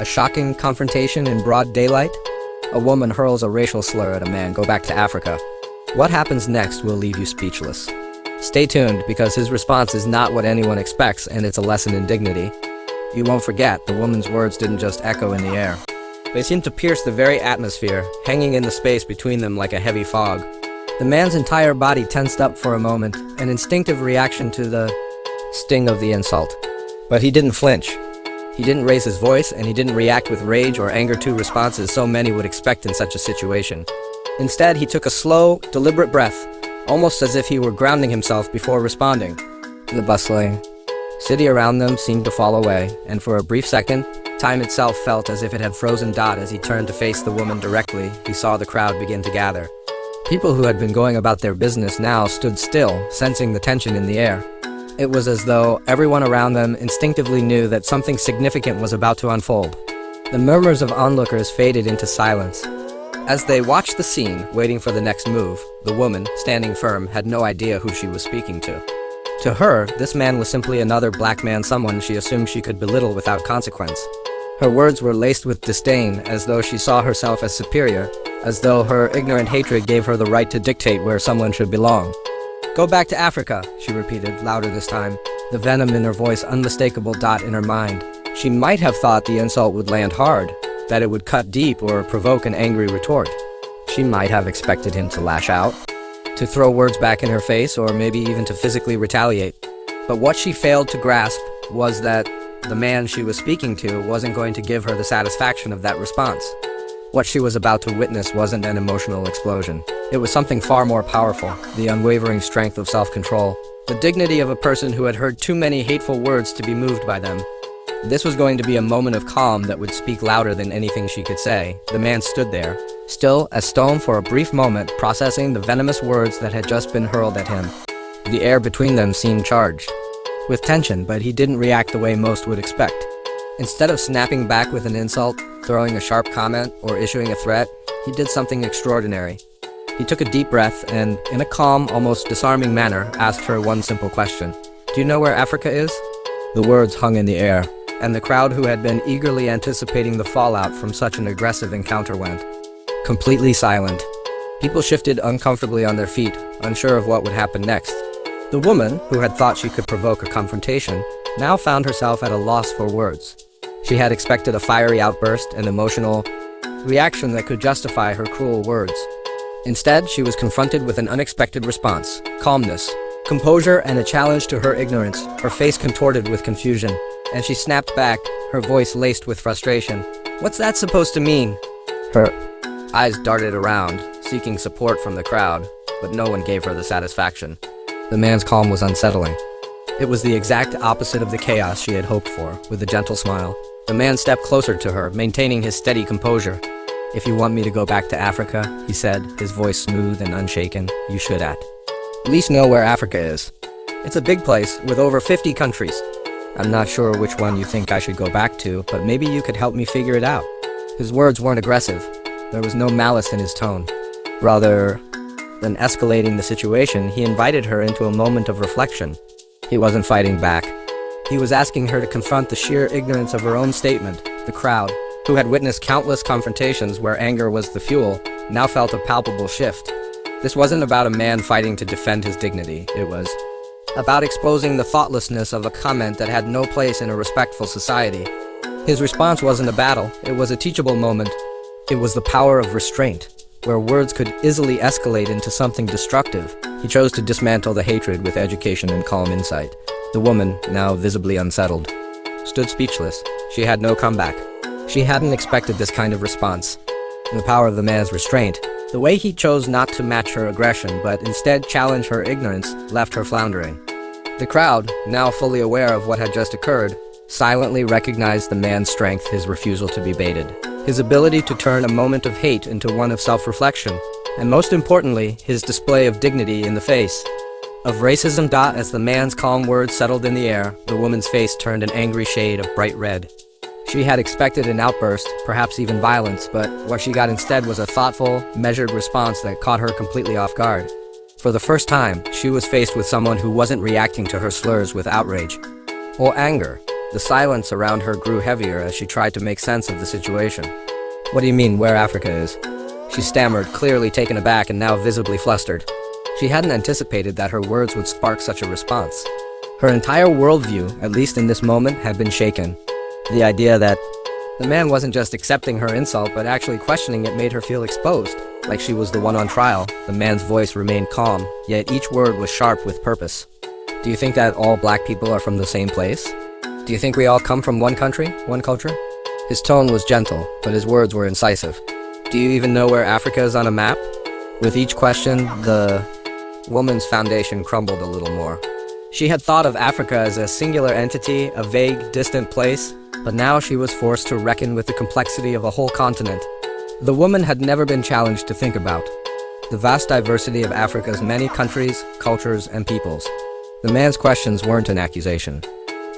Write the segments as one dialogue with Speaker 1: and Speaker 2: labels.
Speaker 1: A shocking confrontation in broad daylight? A woman hurls a racial slur at a man. Go back to Africa. What happens next will leave you speechless. Stay tuned, because his response is not what anyone expects, and it's a lesson in dignity. You won't forget, the woman's words didn't just echo in the air. They seemed to pierce the very atmosphere, hanging in the space between them like a heavy fog. The man's entire body tensed up for a moment, an instinctive reaction to the sting of the insult. But he didn't flinch. He didn't raise his voice, and he didn't react with rage or anger to responses so many would expect in such a situation. Instead, he took a slow, deliberate breath, almost as if he were grounding himself before responding. The bustling city around them seemed to fall away, and for a brief second, time itself felt as if it had frozen. As he turned to face the woman directly, he saw the crowd begin to gather. People who had been going about their business now stood still, sensing the tension in the air. It was as though everyone around them instinctively knew that something significant was about to unfold. The murmurs of onlookers faded into silence. As they watched the scene, waiting for the next move, the woman, standing firm, had no idea who she was speaking to. To her, this man was simply another black man, someone she assumed she could belittle without consequence. Her words were laced with disdain, as though she saw herself as superior, as though her ignorant hatred gave her the right to dictate where someone should belong. Go back to Africa, she repeated, louder this time, the venom in her voice unmistakable. In her mind, she might have thought the insult would land hard, that it would cut deep or provoke an angry retort. She might have expected him to lash out, to throw words back in her face, or maybe even to physically retaliate. But what she failed to grasp was that the man she was speaking to wasn't going to give her the satisfaction of that response. What she was about to witness wasn't an emotional explosion. It was something far more powerful, the unwavering strength of self-control, the dignity of a person who had heard too many hateful words to be moved by them. This was going to be a moment of calm that would speak louder than anything she could say. The man stood there, still as stone for a brief moment, processing the venomous words that had just been hurled at him. The air between them seemed charged with tension, but he didn't react the way most would expect. Instead of snapping back with an insult, throwing a sharp comment, or issuing a threat, he did something extraordinary. He took a deep breath and, in a calm, almost disarming manner, asked her one simple question. Do you know where Africa is? The words hung in the air, and the crowd who had been eagerly anticipating the fallout from such an aggressive encounter went completely silent. People shifted uncomfortably on their feet, unsure of what would happen next. The woman, who had thought she could provoke a confrontation, now found herself at a loss for words. She had expected a fiery outburst, an emotional reaction that could justify her cruel words. Instead, she was confronted with an unexpected response: calmness, composure, and a challenge to her ignorance. Her face contorted with confusion, and she snapped back, her voice laced with frustration. What's that supposed to mean? Her eyes darted around, seeking support from the crowd, but no one gave her the satisfaction. The man's calm was unsettling. It was the exact opposite of the chaos she had hoped for. With a gentle smile, the man stepped closer to her, maintaining his steady composure. If you want me to go back to Africa, he said, his voice smooth and unshaken, you should at least know where Africa is. It's a big place with over 50 countries. I'm not sure which one you think I should go back to, but maybe you could help me figure it out. His words weren't aggressive. There was no malice in his tone. Rather than escalating the situation, he invited her into a moment of reflection. He wasn't fighting back. He was asking her to confront the sheer ignorance of her own statement. The crowd, who had witnessed countless confrontations where anger was the fuel, now felt a palpable shift. This wasn't about a man fighting to defend his dignity. It was about exposing the thoughtlessness of a comment that had no place in a respectful society. His response wasn't a battle. It was a teachable moment. It was the power of restraint. Where words could easily escalate into something destructive, he chose to dismantle the hatred with education and calm insight. The woman, now visibly unsettled, stood speechless. She had no comeback. She hadn't expected this kind of response. The power of the man's restraint, the way he chose not to match her aggression but instead challenge her ignorance, left her floundering. The crowd, now fully aware of what had just occurred, silently recognized the man's strength, his refusal to be baited, his ability to turn a moment of hate into one of self-reflection, and most importantly, his display of dignity in the face of racism. As the man's calm words settled in the air, the woman's face turned an angry shade of bright red. She had expected an outburst, perhaps even violence, but what she got instead was a thoughtful, measured response that caught her completely off guard. For the first time, she was faced with someone who wasn't reacting to her slurs with outrage or anger. The silence around her grew heavier as she tried to make sense of the situation. "What do you mean, where Africa is?" She stammered, clearly taken aback and now visibly flustered. She hadn't anticipated that her words would spark such a response. Her entire worldview, at least in this moment, had been shaken. The idea that the man wasn't just accepting her insult but actually questioning it made her feel exposed, like she was the one on trial. The man's voice remained calm, yet each word was sharp with purpose. "Do you think that all black people are from the same place? Do you think we all come from one country, one culture?" His tone was gentle, but his words were incisive. "Do you even know where Africa is on a map?" With each question, the woman's foundation crumbled a little more. She had thought of Africa as a singular entity, a vague, distant place, but now she was forced to reckon with the complexity of a whole continent. The woman had never been challenged to think about the vast diversity of Africa's many countries, cultures, and peoples. The man's questions weren't an accusation.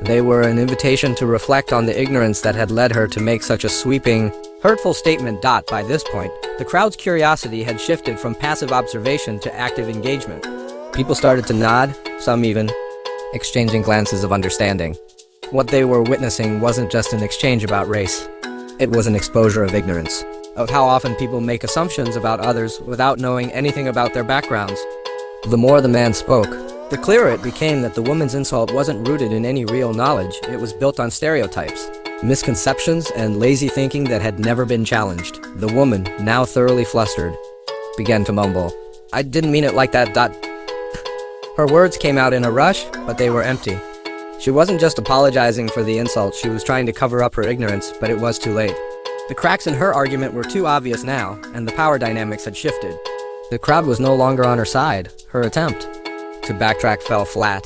Speaker 1: They were an invitation to reflect on the ignorance that had led her to make such a sweeping, hurtful statement. By this point, the crowd's curiosity had shifted from passive observation to active engagement. People started to nod, some even exchanging glances of understanding. What they were witnessing wasn't just an exchange about race. It was an exposure of ignorance, of how often people make assumptions about others without knowing anything about their backgrounds. The more the man spoke, the clearer it became that the woman's insult wasn't rooted in any real knowledge. It was built on stereotypes, misconceptions, and lazy thinking that had never been challenged. The woman, now thoroughly flustered, began to mumble, "I didn't mean it like that. Her words came out in a rush, but they were empty. She wasn't just apologizing for the insult, she was trying to cover up her ignorance, but it was too late. The cracks in her argument were too obvious now, and the power dynamics had shifted. The crowd was no longer on her side. Her attempt to backtrack fell flat.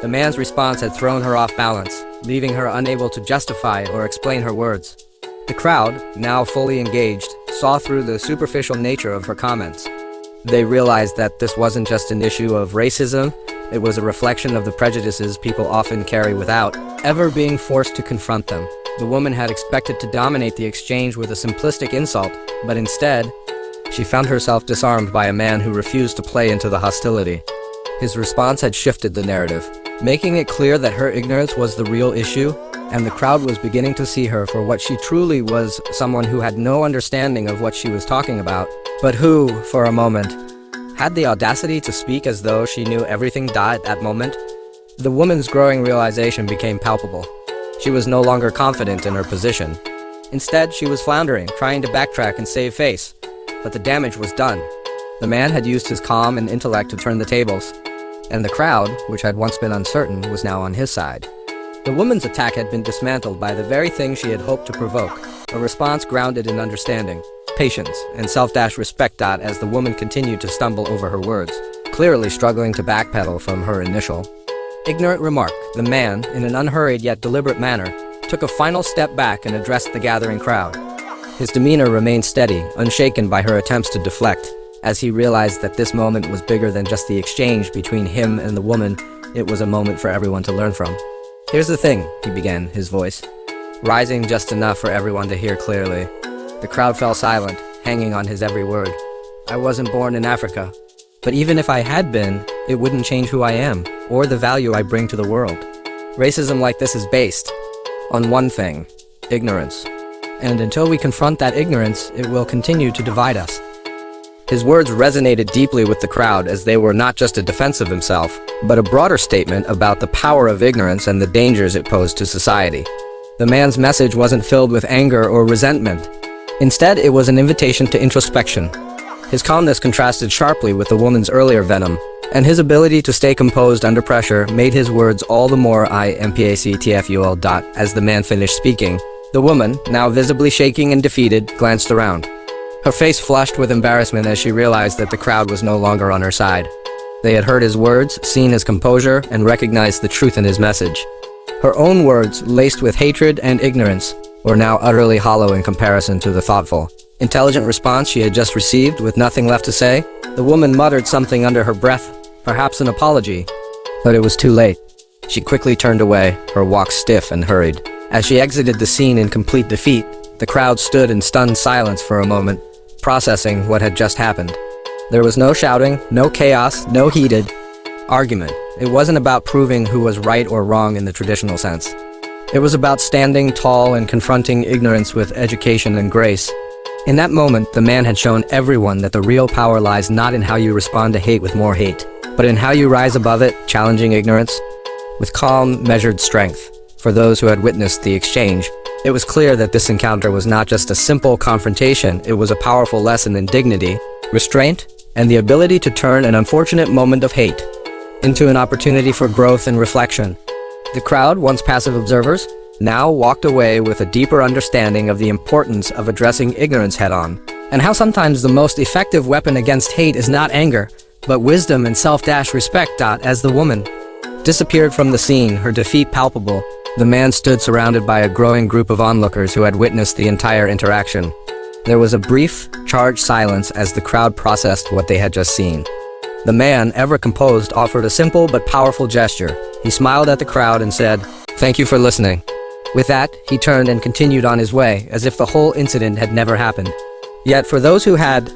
Speaker 1: The man's response had thrown her off balance, leaving her unable to justify or explain her words. The crowd, now fully engaged, saw through the superficial nature of her comments. They realized that this wasn't just an issue of racism, it was a reflection of the prejudices people often carry without ever being forced to confront them. The woman had expected to dominate the exchange with a simplistic insult, but instead, she found herself disarmed by a man who refused to play into the hostility. His response had shifted the narrative, making it clear that her ignorance was the real issue, and the crowd was beginning to see her for what she truly was, someone who had no understanding of what she was talking about, but who, for a moment, had the audacity to speak as though she knew everything. At that moment, the woman's growing realization became palpable. She was no longer confident in her position. Instead, she was floundering, trying to backtrack and save face, but the damage was done. The man had used his calm and intellect to turn the tables, and the crowd, which had once been uncertain, was now on his side. The woman's attack had been dismantled by the very thing she had hoped to provoke, a response grounded in understanding, patience, and self-respect. As the woman continued to stumble over her words, clearly struggling to backpedal from her initial ignorant remark, the man, in an unhurried yet deliberate manner, took a final step back and addressed the gathering crowd. His demeanor remained steady, unshaken by her attempts to deflect. As he realized that this moment was bigger than just the exchange between him and the woman, it was a moment for everyone to learn from. "Here's the thing," he began, his voice rising just enough for everyone to hear clearly. The crowd fell silent, hanging on his every word. "I wasn't born in Africa, but even if I had been, it wouldn't change who I am, or the value I bring to the world. Racism like this is based on one thing: ignorance. And until we confront that ignorance, it will continue to divide us." His words resonated deeply with the crowd, as they were not just a defense of himself, but a broader statement about the power of ignorance and the dangers it posed to society. The man's message wasn't filled with anger or resentment. Instead, it was an invitation to introspection. His calmness contrasted sharply with the woman's earlier venom, and his ability to stay composed under pressure made his words all the more impactful. As the man finished speaking, the woman, now visibly shaking and defeated, glanced around. Her face flushed with embarrassment as she realized that the crowd was no longer on her side. They had heard his words, seen his composure, and recognized the truth in his message. Her own words, laced with hatred and ignorance, were now utterly hollow in comparison to the thoughtful, intelligent response she had just received. With nothing left to say, the woman muttered something under her breath, perhaps an apology, but it was too late. She quickly turned away, her walk stiff and hurried. As she exited the scene in complete defeat, the crowd stood in stunned silence for a moment, processing what had just happened. There was no shouting, no chaos, no heated argument. It wasn't about proving who was right or wrong in the traditional sense. It was about standing tall and confronting ignorance with education and grace. In that moment, the man had shown everyone that the real power lies not in how you respond to hate with more hate, but in how you rise above it, challenging ignorance with calm, measured strength. For those who had witnessed the exchange, it was clear that this encounter was not just a simple confrontation, it was a powerful lesson in dignity, restraint, and the ability to turn an unfortunate moment of hate into an opportunity for growth and reflection. The crowd, once passive observers, now walked away with a deeper understanding of the importance of addressing ignorance head-on, and how sometimes the most effective weapon against hate is not anger, but wisdom and self-respect. As the woman disappeared from the scene, her defeat palpable, the man stood surrounded by a growing group of onlookers who had witnessed the entire interaction. There was a brief, charged silence as the crowd processed what they had just seen. The man, ever composed, offered a simple but powerful gesture. He smiled at the crowd and said, "Thank you for listening." With that, he turned and continued on his way, as if the whole incident had never happened. Yet for those who had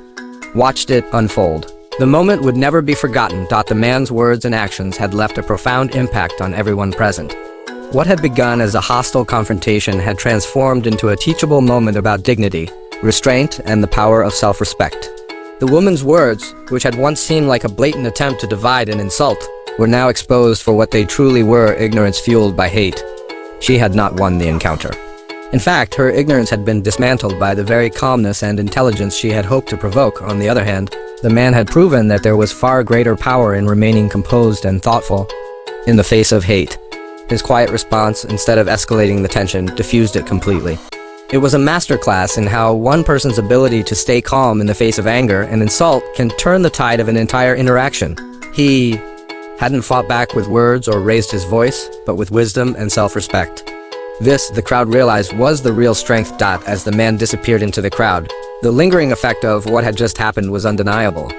Speaker 1: watched it unfold, the moment would never be forgotten. The man's words and actions had left a profound impact on everyone present. What had begun as a hostile confrontation had transformed into a teachable moment about dignity, restraint, and the power of self-respect. The woman's words, which had once seemed like a blatant attempt to divide and insult, were now exposed for what they truly were: ignorance fueled by hate. She had not won the encounter. In fact, her ignorance had been dismantled by the very calmness and intelligence she had hoped to provoke. On the other hand, the man had proven that there was far greater power in remaining composed and thoughtful in the face of hate. His quiet response, instead of escalating the tension, diffused it completely. It was a masterclass in how one person's ability to stay calm in the face of anger and insult can turn the tide of an entire interaction. He hadn't fought back with words or raised his voice, but with wisdom and self-respect. This, the crowd realized, was the real strength. As the man disappeared into the crowd, the lingering effect of what had just happened was undeniable.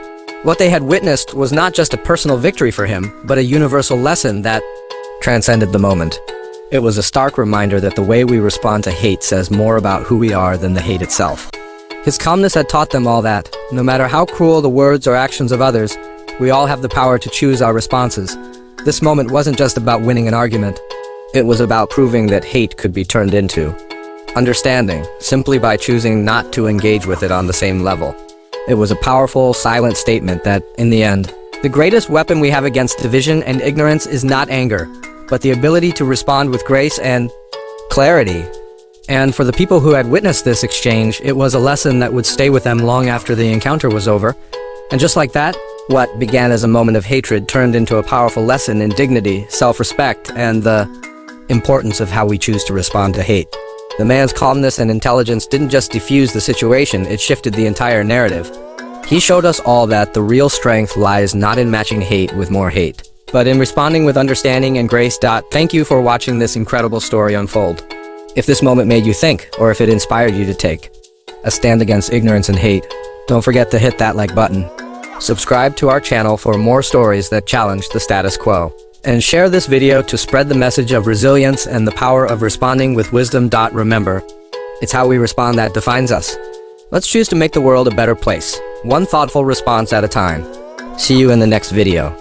Speaker 1: What they had witnessed was not just a personal victory for him, but a universal lesson that transcended the moment. It was a stark reminder that the way we respond to hate says more about who we are than the hate itself. His calmness had taught them all that, no matter how cruel the words or actions of others, we all have the power to choose our responses. This moment wasn't just about winning an argument. It was about proving that hate could be turned into understanding, simply by choosing not to engage with it on the same level. It was a powerful, silent statement that, in the end, the greatest weapon we have against division and ignorance is not anger, but the ability to respond with grace and clarity. And for the people who had witnessed this exchange, it was a lesson that would stay with them long after the encounter was over. And just like that, what began as a moment of hatred turned into a powerful lesson in dignity, self-respect, and the importance of how we choose to respond to hate. The man's calmness and intelligence didn't just defuse the situation, it shifted the entire narrative. He showed us all that the real strength lies not in matching hate with more hate, but in responding with understanding and grace. Thank you for watching this incredible story unfold. If this moment made you think, or if it inspired you to take a stand against ignorance and hate, don't forget to hit that like button. Subscribe to our channel for more stories that challenge the status quo. And share this video to spread the message of resilience and the power of responding with wisdom. Remember, it's how we respond that defines us. Let's choose to make the world a better place, one thoughtful response at a time. See you in the next video.